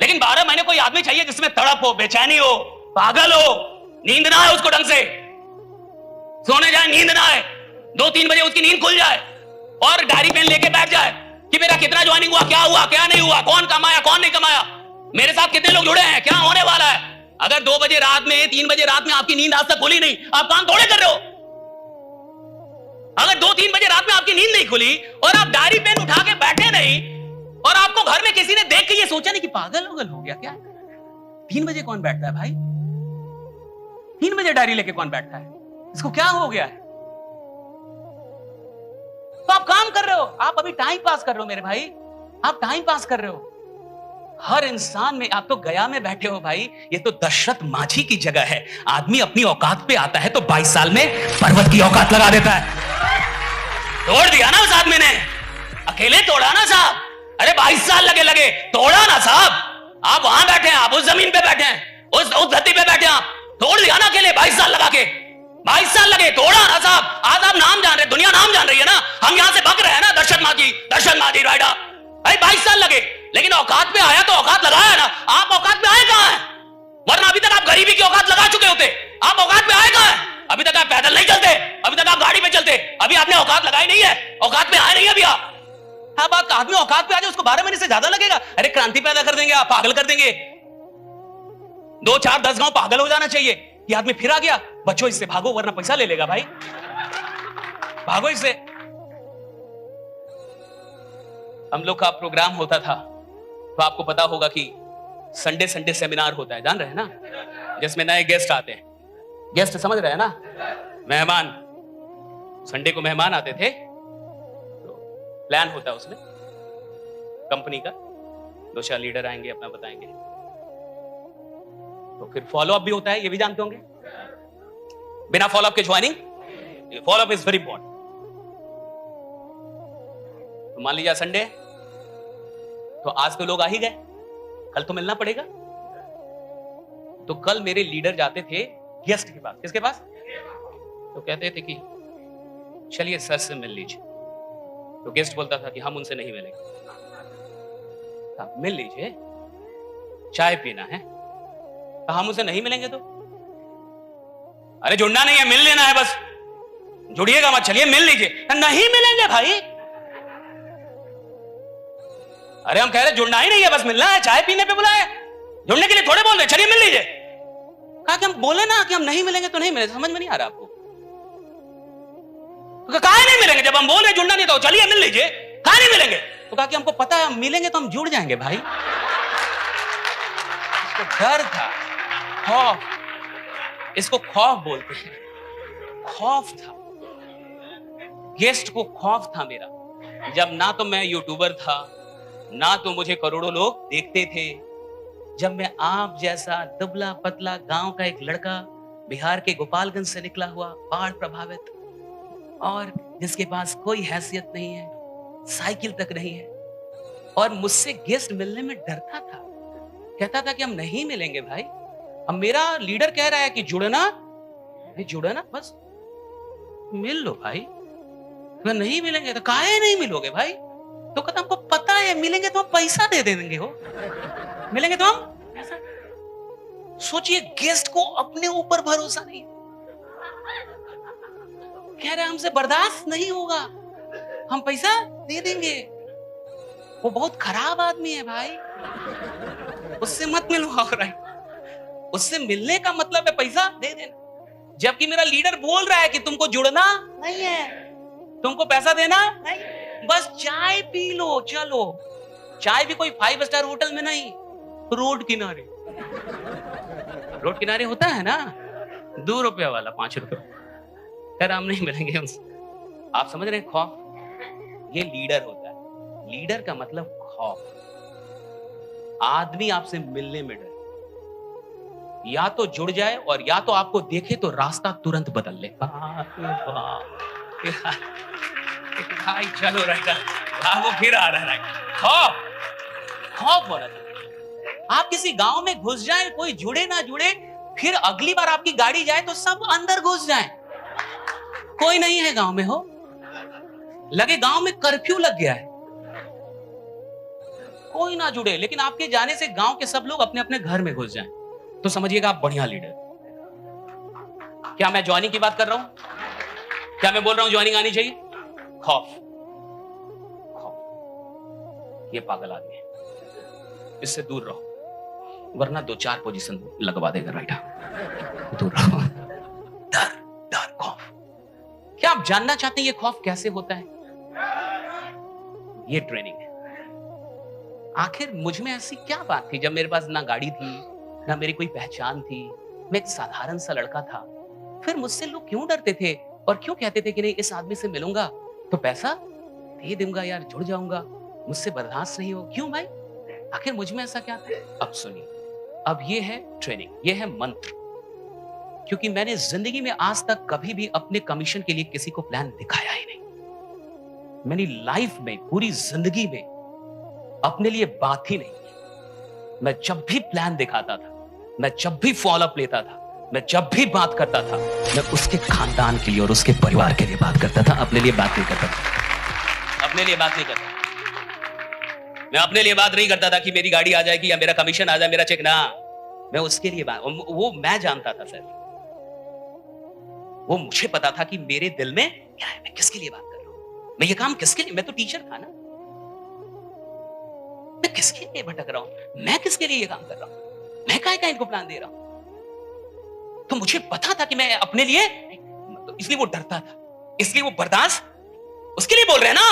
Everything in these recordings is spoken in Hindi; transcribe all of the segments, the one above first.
लेकिन 12 महीने कोई आदमी चाहिए जिसमें तड़प हो, बेचैनी हो, पागल हो, नींद ना आए उसको ढंग से, सोने जाए नींद ना आए, 2-3 बजे उसकी नींद खुल जाए और डायरी पेन लेके बैठ जाए कि मेरा कितना ज्वाइनिंग हुआ, क्या नहीं हुआ, कौन कमाया, कौन नहीं कमाया, मेरे साथ कितने लोग जुड़े हैं, क्या होने वाला है। अगर 2 बजे रात में, 3 बजे रात में आपकी नींद आज तक खुली नहीं, आप काम थोड़े कर रहे हो। अगर 2-3 बजे रात में आपकी नींद नहीं खुली और आप डायरी पेन उठा के बैठे नहीं और आपको घर में किसी ने देख के ये सोचा नहीं कि पागल हो गया क्या, 3 बजे कौन बैठता है भाई, 3 बजे डायरी लेके कौन बैठता है, इसको क्या हो गया है। तो आप काम कर रहे हो, आप अभी टाइम पास कर रहे हो मेरे भाई, आप टाइम पास कर रहे हो। हर इंसान में, आप तो गया में बैठे हो भाई, ये तो दशरथ माझी की जगह है। आदमी अपनी औकात पे आता है तो 22 साल में पर्वत की औकात लगा देता है। तोड़ दिया ना उस आदमी ने, अकेले तोड़ा ना साहब, अरे 22 साल लगे तोड़ा ना साहब। आप वहां बैठे हैं, आप उस जमीन पे बैठे हैं, उस धरती पे बैठे हैं, आप तोड़ दिया ना अकेले 22 साल लगा के, 22 साल लगे, तोड़ा ना साहब। आज आप नाम जान रहे, दुनिया नाम जान रही है ना, हम यहां से बक रहे हैं ना, दर्शन माजी राइडा, भाई 22 साल लगे, लेकिन औकात पे आया तो औकात लगाया ना। आप औकात पे आए कहां हैं, वरना अभी तक आप गरीबी की औकात लगा चुके होते। आप औकात पे आए कहां हैं, अभी तक आप पैदल नहीं चलते, अभी तक आप गाड़ी पे चलते, अभी आपने औकात लगाई नहीं है, औकात पे आए नहीं अभी आप। हाँ, बात आदमी औकात पे आ जाए उसको 12 महीने से ज्यादा लगेगा। अरे क्रांति पैदा कर देंगे आप, पागल कर देंगे। 2, 4, 10 गांव पागल हो जाना चाहिए। ये आदमी फिर आ गया, बच्चों इससे भागो वरना पैसा ले लेगा भाई, भागो इससे। हम लोग का प्रोग्राम होता था तो आपको पता होगा कि संडे सेमिनार होता है, जान रहे हैं ना, जिसमें नए गेस्ट आते हैं। गेस्ट समझ रहे हैं ना, मेहमान। संडे को मेहमान आते थे, तो प्लान होता है उसमें कंपनी का, 2-4 लीडर आएंगे, अपना बताएंगे, तो फिर फॉलोअप भी होता है, ये भी जानते होंगे। बिना फॉलोअप के joining, follow up is very important. तो मान लीजिए संडे, तो आज तो लोग आ ही गए, कल तो मिलना पड़ेगा। तो कल मेरे लीडर जाते थे गेस्ट के पास। किसके पास? तो कहते थे कि चलिए सर से मिल लीजिए। तो गेस्ट बोलता था कि हम उनसे नहीं मिलेंगे। आप मिल लीजिए, चाय पीना है। तो हम उनसे नहीं मिलेंगे तो अरे जुड़ना नहीं है, मिल लेना है बस, जुड़िएगा मत, चलिए मिल लीजिए। नहीं मिलेंगे भाई, अरे हम कह रहे जुड़ना ही नहीं है, बस मिलना है, चाय पीने पे बुलाए, जुड़ने के लिए थोड़े बोल रहे, चलिए मिल लीजिए। कहा कि हम बोले ना कि हम नहीं मिलेंगे तो नहीं मिलेंगे, समझ में नहीं आ रहा आपको? तो कहा नहीं मिलेंगे, जब हम बोल रहे जुड़ना नहीं तो चलिए मिल लीजिए, कहा नहीं मिलेंगे? तो कहा कि हमको पता है हम मिलेंगे तो हम जुड़ जाएंगे भाई। इसको डर था, खौफ, इसको खौफ बोलते हैं, खौफ था। गेस्ट को खौफ था मेरा, जब ना तो मैं यूट्यूबर था, ना तो मुझे करोड़ों लोग देखते थे। जब मैं आप जैसा दुबला पतला गांव का एक लड़का, बिहार के गोपालगंज से निकला हुआ, बाढ़ प्रभावित, और जिसके पास कोई हैसियत नहीं है, साइकिल तक नहीं है, और मुझसे गेस्ट मिलने में डरता था, कहता था कि हम नहीं मिलेंगे भाई। अब मेरा लीडर कह रहा है कि जुड़ना, जुड़ना बस मिल लो भाई। तो नहीं मिलेंगे तो काहे नहीं मिलोगे भाई? तो कहता हमको पता है मिलेंगे तो हम पैसा दे देंगे, हो मिलेंगे तो हम पैसा। सोचिए, गेस्ट को अपने ऊपर भरोसा नहीं, कह रहे हमसे बर्दाश्त नहीं होगा, हम पैसा दे देंगे। वो बहुत खराब आदमी है भाई, उससे मत मिलो। उससे मिलने का मतलब है पैसा दे देना। जबकि मेरा लीडर बोल रहा है कि तुमको जुड़ना नहीं है, तुमको पैसा देना नहीं, बस चाय पी लो, चलो। चाय भी कोई 5 स्टार होटल में नहीं, रोड किनारे। रोड किनारे होता है ना, 2 रुपया वाला, 5 रुपया। खैर हम नहीं मिलेंगे उनसे। आप समझ रहे हैं खौफ? ये लीडर होता है। लीडर का मतलब खौफ। आदमी आपसे मिलने में डरे, या तो जुड़ जाए और या तो आपको देखे तो रास्ता तुरंत बदल ले। भाई चलो राइट, वो फिर आ रहा है। खौफ बोला था। आप किसी गांव में घुस जाए, कोई जुड़े ना जुड़े, फिर अगली बार आपकी गाड़ी जाए तो सब अंदर घुस जाए, कोई नहीं है गांव में, हो लगे गांव में कर्फ्यू लग गया है, कोई ना जुड़े, लेकिन आपके जाने से गांव के सब लोग अपने अपने घर में घुस जाएं, तो समझिएगा आप बढ़िया लीडर। क्या मैं ज्वाइनिंग की बात कर रहा हूं? क्या मैं बोल रहा हूं ज्वाइनिंग आनी चाहिए? खौफ, खौफ, ये पागल आदमी है, इससे दूर रहो, वरना 2-4 पोजीशन लगवा देगा। राइट, दूर रहो। डर, डर, खौफ। क्या आप जानना चाहते हैं ये खौफ कैसे होता है? ये ट्रेनिंग है। आखिर मुझ में ऐसी क्या बात थी जब मेरे पास ना गाड़ी थी, ना मेरी कोई पहचान थी, मैं एक साधारण सा लड़का था, फिर मुझसे लोग क्यों डरते थे और क्यों कहते थे कि नहीं, इस आदमी से मिलूंगा तो पैसा दे दूंगा यार, जुड़ जाऊंगा, मुझसे बर्दाश्त नहीं हो। क्यों भाई? आखिर मुझ में ऐसा क्या था? अब सुनिए, अब ये है ट्रेनिंग, ये है मंत्र। क्योंकि मैंने जिंदगी में आज तक कभी भी अपने कमीशन के लिए किसी को प्लान दिखाया ही नहीं। मेरी लाइफ में, पूरी जिंदगी में अपने लिए बात ही नहीं। मैं जब भी प्लान दिखाता था, मैं जब भी फॉलोअप लेता था, मैं जब भी बात करता था, मैं उसके खानदान के लिए और उसके परिवार के लिए बात करता था, अपने लिए बात नहीं करता था। अपने लिए बात नहीं करता, मैं अपने लिए बात नहीं करता था कि मेरी गाड़ी आ जाएगी या मेरा कमीशन आ जाए, मेरा चेक ना, मैं उसके लिए बात, वो मैं जानता था सर, वो मुझे पता था कि मेरे दिल में क्या है, मैं किसके लिए बात कर रहा हूं, मैं ये काम किसके लिए, मैं तो टीचर था ना, मैं किसके लिए भटक रहा हूं, मैं किसके लिए ये काम कर रहा हूं, मैं काहे इनको प्लान दे रहा हूं। तो मुझे पता था कि मैं अपने लिए, इसलिए वो डरता था, इसलिए वो बर्दाश्त, उसके लिए बोल रहे हैं ना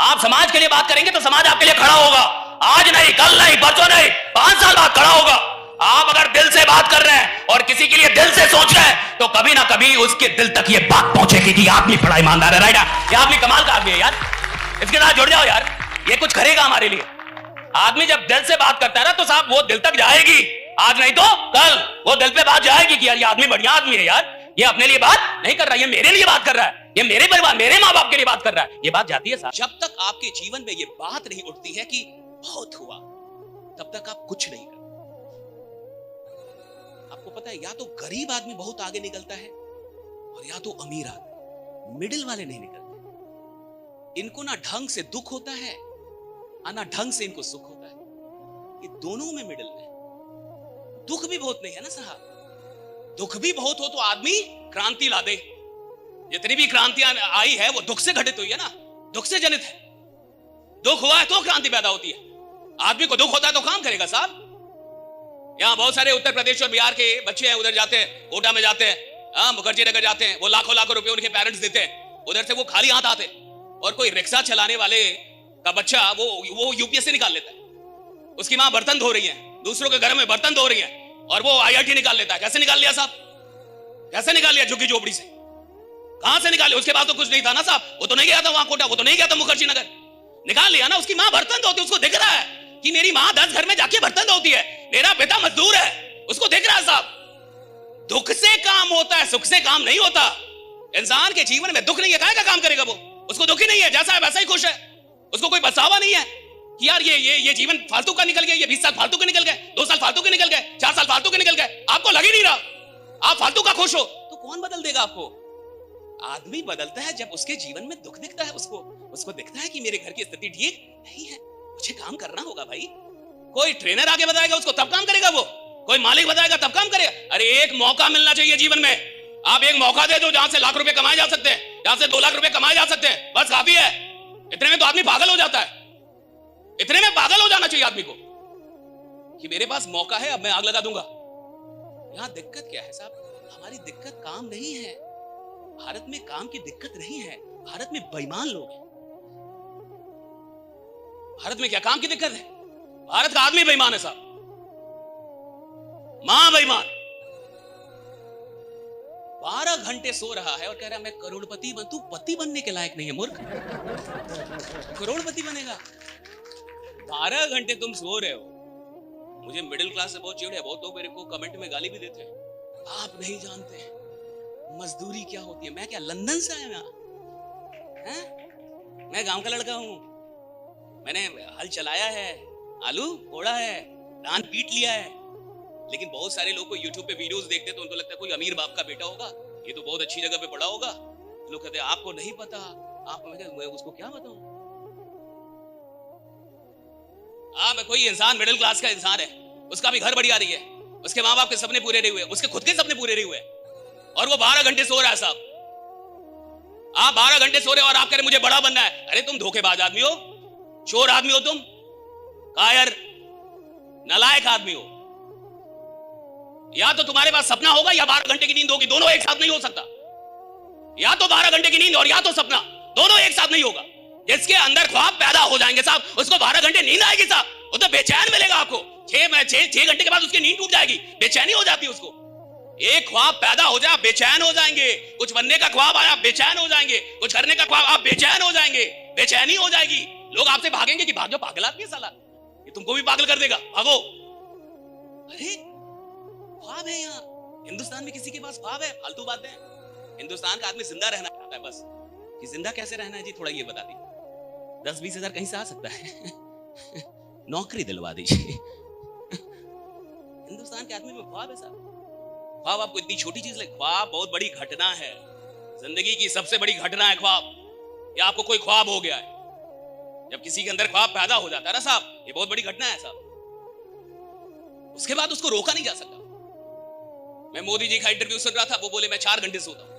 आप समाज के लिए बात करेंगे तो समाज आपके लिए खड़ा होगा, आज नहीं, कल नहीं, परसों नहीं, 5 साल बाद खड़ा होगा। आप अगर दिल से बात कर रहे हैं और किसी के लिए दिल से सोच रहे हैं तो कभी ना कभी उसके दिल तक ये बात पहुंचेगी कि आदमी बड़ा ईमानदार है। राइट, ये आदमी कमाल का आदमी है यार, इसके साथ जुड़ जाओ यार, ये कुछ करेगा हमारे लिए। आदमी जब दिल से बात करता है ना तो साहब वो दिल तक जाएगी, आज नहीं तो कल वो दिल पे बात जाएगी कि यार ये आदमी बढ़िया आदमी है यार, ये अपने लिए बात नहीं कर रहा, ये मेरे लिए बात कर रहा है, ये मेरे परिवार, मेरे माँ बाप के लिए बात कर रहा है, ये बात जाती है साहब। जब तक आपके जीवन में ये बात नहीं उठती है कि बहुत हुआ, तब तक आप कुछ नहीं करते। आपको पता है, या तो गरीब आदमी बहुत आगे निकलता है और या तो अमीर आदमी, मिडिल वाले नहीं निकलते। इनको ना ढंग से दुख होता है ना ढंग से इनको सुख होता है, ये दोनों में मिडिल में। दुख भी बहुत नहीं है ना साहब, दुख भी बहुत हो तो आदमी क्रांति ला दे। जितनी भी क्रांतियां आई है वो दुख से घटित हुई है ना, दुख से जनित है। दुख हुआ है तो क्रांति पैदा होती है। आदमी को दुख होता है तो काम करेगा साहब। यहां बहुत सारे उत्तर प्रदेश और बिहार के बच्चे हैं, उधर जाते हैं, कोटा में जाते हैं, मुखर्जी नगर जाते हैं, वो लाखों लाखों रुपए उनके पेरेंट्स देते हैं, उधर से वो खाली हाथ आते हैं। और कोई रिक्शा चलाने वाले का बच्चा वो यूपीएससी निकाल लेता है, उसकी मां बर्तन धो रही है, दूसरों के घर में बर्तन धो रही है, और वो आईआईटी निकाल लेता है। कैसे निकाल लिया साहब, कैसे निकाल लिया? झुग्गी झोपड़ी से कहां से निकाले? उसके पास तो कुछ नहीं था ना साहब, वो तो नहीं गया था वहां कोटा, वो तो नहीं गया था मुखर्जी नगर, निकाल लिया ना। उसकी मां बर्तन धोती है, उसको दिख रहा है कि मेरी मां 10 घर में जाके बर्तन धोती है, मेरा पिता मजदूर है, उसको दिख रहा है साहब। दुख से काम होता है, सुख से काम नहीं होता। इंसान के जीवन में दुख नहीं है, काहे का काम करेगा वो? उसको दुख ही नहीं है, जैसा है वैसा ही खुश है, उसको कोई पछतावा नहीं है कि यार ये जीवन फालतू का निकल गया, ये 20 साल फालतू के निकल गए, 2 साल फालतू के निकल गए, 4 साल फालतू के निकल गए, आपको लग ही नहीं रहा, आप फालतू का खुश हो, तो कौन बदल देगा आपको? आदमी बदलता है जब उसके जीवन में दुख दिखता है, उसको दिखता है कि मेरे घर की स्थिति ठीक नहीं है, मुझे काम करना होगा भाई। कोई ट्रेनर आगे बताएगा उसको, तब काम करेगा वो, कोई मालिक बताएगा तब काम करेगा। अरे एक मौका मिलना चाहिए जीवन में, आप एक मौका दे दो जहां से लाख रुपए कमाए जा सकते हैं, जहां से 2 लाख रुपए कमाए जा सकते हैं, बस काफी है। इतने में तो आदमी पागल हो जाता है, इतने में पागल हो जाना चाहिए आदमी को कि मेरे पास मौका है, अब मैं आग लगा दूंगा। यहां दिक्कत क्या है साहब? हमारी दिक्कत काम नहीं है, भारत में काम की दिक्कत नहीं है, भारत में बेईमान लोग हैं। भारत में क्या काम की दिक्कत है? भारत का आदमी बेईमान है साहब, मां बेईमान। 12 घंटे सो रहा है और कह रहा है मैं करोड़पति बन। तू पति बनने के लायक नहीं है मूर्ख, करोड़पति बनेगा? 12 घंटे तुम सो रहे हो। मुझे मिडिल क्लास से बहुत चिढ़ है, बहुत लोग मेरे को कमेंट में गाली भी देते हैं, आप नहीं जानते मजदूरी क्या होती है। मैं क्या लंदन से आया हैं? मैं गांव का लड़का हूं, मैंने हल चलाया है, आलू कोड़ा है, धान पीट लिया है। लेकिन बहुत सारे लोग को यूट्यूब पे वीडियोस देखते हैं तो उनको लगता है कोई अमीर बाप का बेटा होगा, ये तो बहुत अच्छी जगह पे पढ़ा होगा। लोग कहते हैं आपको नहीं पता, मैं उसको क्या बताऊं? हाँ, मैं कोई इंसान मिडिल क्लास का इंसान है, उसका भी घर बढ़िया नहीं है, उसके माँ बाप के सपने पूरे नहीं हुए, उसके खुद के सपने पूरे नहीं हुए, और वो 12 घंटे सो रहा है साहब। आप 12 घंटे सो रहे हो और आप कह रहे मुझे बड़ा बनना है। अरे तुम धोखेबाज आदमी हो, चोर आदमी हो, तुम कायर नालायक आदमी हो। या तो तुम्हारे पास सपना होगा या 12 घंटे की नींद होगी, दोनों एक साथ नहीं हो सकता। या तो 12 घंटे की नींद और या तो सपना, दोनों एक साथ नहीं होगा। जिसके अंदर ख्वाब पैदा हो जाएंगे साहब, उसको 12 घंटे नींद आएगी साहब, वो तो बेचैन मिलेगा आपको। 6 घंटे के बाद उसकी नींद टूट जाएगी, बेचैनी हो जाती है उसको। एक ख्वाब पैदा हो जाए, बेचैन हो जाएंगे। कुछ बनने का ख्वाब आया, बेचैन हो जाएंगे। कुछ करने का ख्वाब, आप बेचैन हो जाएंगे, बेचैनी हो जाएगी। लोग आपसे भागेंगे कि भाग जाओ, पागल आदमी है साला, ये तुमको भी पागल कर देगा, भागो। अरे ख्वाब है यहाँ हिंदुस्तान में, किसी के पास ख्वाब है? फालतू बातें हैं। हिंदुस्तान का आदमी जिंदा रहना चाहता है बस। कि जिंदा कैसे रहना है जी, थोड़ा ये बता दीजिए। 10-20 हजार कहीं से आ सकता है नौकरी दिलवा दीजिए। हिंदुस्तान के आदमी में ख्वाब है साहब। ख्वाब आपको इतनी छोटी चीज लगे? ख्वाब बहुत बड़ी घटना है, जिंदगी की सबसे बड़ी घटना है ख्वाब। या आपको कोई ख्वाब हो गया है, जब किसी के अंदर ख्वाब पैदा हो जाता है ना साहब, ये बहुत बड़ी घटना है साहब। उसके बाद उसको रोका नहीं जा सकता। मैं मोदी जी का इंटरव्यू सुन रहा था, वो बोले मैं 4 घंटे सोता हूं।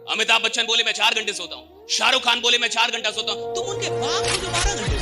अमिताभ बच्चन बोले मैं 4 घंटे सोता हूं। शाहरुख खान बोले मैं 4 घंटा सोता हूं। तुम उनके बाप को जो 12 घंटे